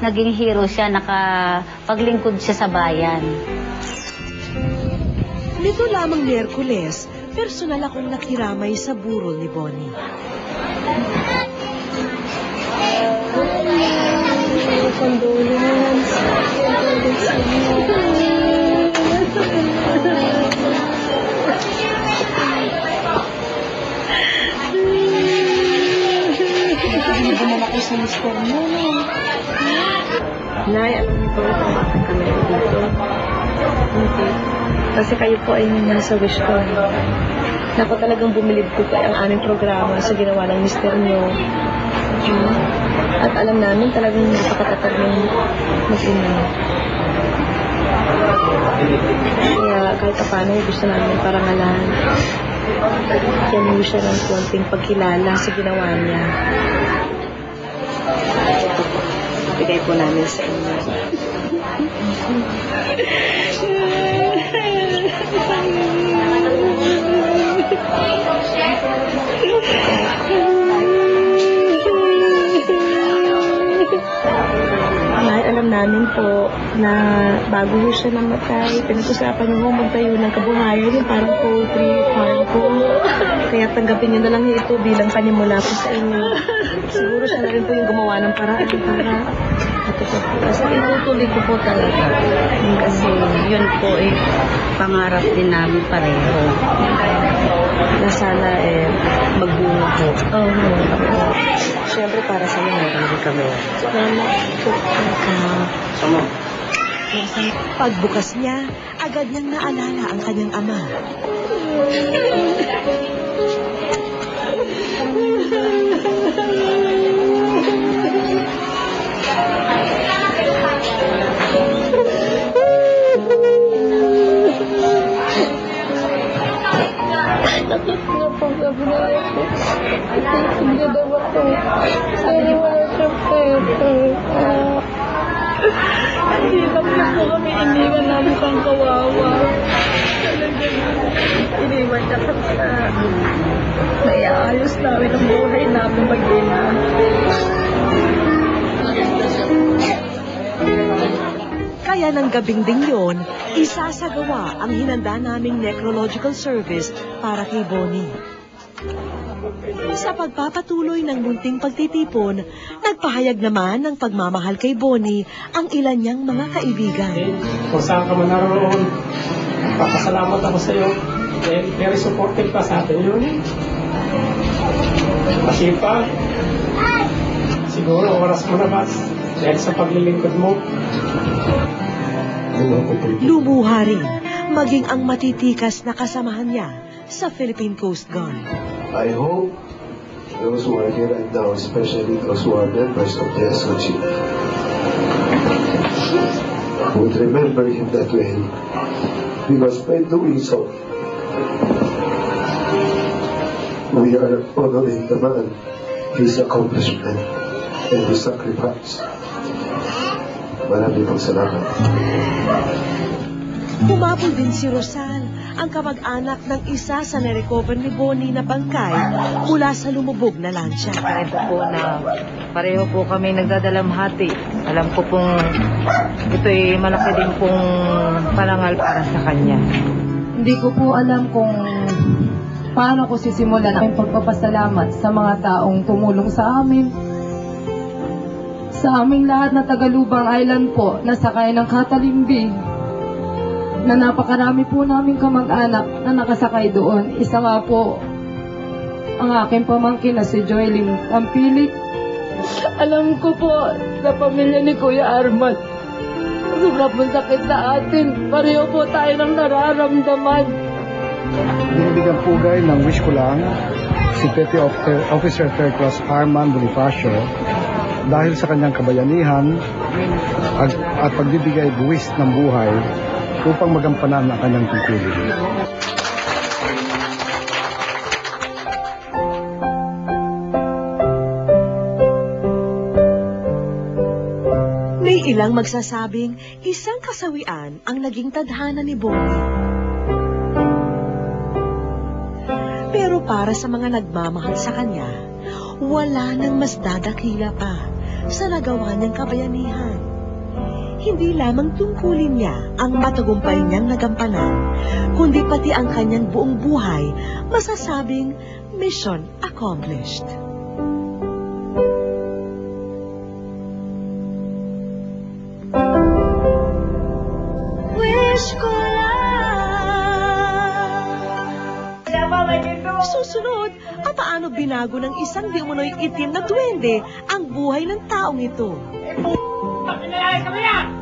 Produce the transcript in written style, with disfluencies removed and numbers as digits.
naging hero siya, nakapaglingkod siya sa bayan. Nito lamang Miyerkules, personal akong nakiramay sa burol ni Bonnie. Condolence. Hindi na ako sa mister mo, no? Nay, alam niyo po kung bakit kami dito? Okay. Kasi kayo po ay nasa wish ko. Naku, talagang bumilib ko po ang aming programa sa ginawa ng mister niyo. At alam namin talagang napakatatag ng mag-ina. Kaya kahit paano gusto namin parangalan. Yan mo siya ng konting pagkilala sa ginawa niya. Ito po, bigay po namin sa inyo. Nay, alam namin po na bago ho siya namatay, pinag-usapan niyo ho magtayo ng kabuhayan, yung parang poultry farm po. Kaya tanggapin niyo na lang ito bilang panimula po sa inyo. Siguro siya na rin po yung gumawa ng paraan para ito po. Kasi itutuloy ko po talaga. Kasi yun po ay pangarap din namin pareho. Na sana magbunga po. Siyempre para sa inyo, meron din kami. Salamat po. Pagbukas niya, agad niyang naalala ang kanyang ama. Takot nga po sa buhay ko. Hindi daw ako. Sana wala siyang pera. Hindi lang po kami iniwan namin pang kawawa. Iniwan niya kami sa naiayos namin ang buhay namin mag-ina. Kaya ng gabing ding yon, isasagawa ang hinanda naming necrological service para kay Bonnie. Sa pagpapatuloy ng munting pagtitipon, nagpahayag naman ng pagmamahal kay Bonnie ang ilan niyang mga kaibigan. Kung saan ka man naroon, papasalamat ako sa iyo. Very supportive ka sa atin yun. Masipag. Siguro oras mo na ba dahil sa paglilingkod mo. Lumuha rin, maging ang matitikas na kasamahan niya sa Philippine Coast Guard. I hope those who are here right now, especially those who are members of the SOG, would remember him that way. Because by doing so, we are honoring the man, his accomplishment, and his sacrifice. Maraming salamat. Humabol din si Rosal, ang kamag-anak ng isa sa narecover ni Bonnie na bangkay mula sa lumubog na lansya. Ito po na pareho po kami nagdadalamhati. Alam ko pong ito'y malaki din pong parangal para sa kanya. Hindi ko po alam kung paano ko sisimulan ang pagpapasalamat sa mga taong tumulong sa amin. Sa aming lahat na Tagalubang Island po, nasakay ng Katalimbi, na napakarami po naming kamag-anak na nakasakay doon. Isa nga po, ang aking pamangkin na si Joylyn Tampilik. Alam ko po, sa pamilya ni Kuya Arman, sobrang pong sakit sa atin. Pareho po tayo ng nararamdaman. Binibigyan pugay ng wish ko lang si Petty Officer Third Class Arman Bonifacio dahil sa kanyang kabayanihan at pagbibigay buwis ng buhay upang magampanan ang kanyang tungkulin. May ilang magsasabing isang kasawian ang naging tadhana ni Bonnie. Pero para sa mga nagmamahal sa kanya, wala nang mas dadakila pa sa nagawa niyang kabayanihan. Hindi lamang tungkulin niya ang matagumpay niyang nagampanan, kundi pati ang kanyang buong buhay masasabing mission accomplished. Wish ko lang. Susunod, paano binago ng isang di umunoy itim na duwende ang buhay ng taong ito? Pinayari kami yan!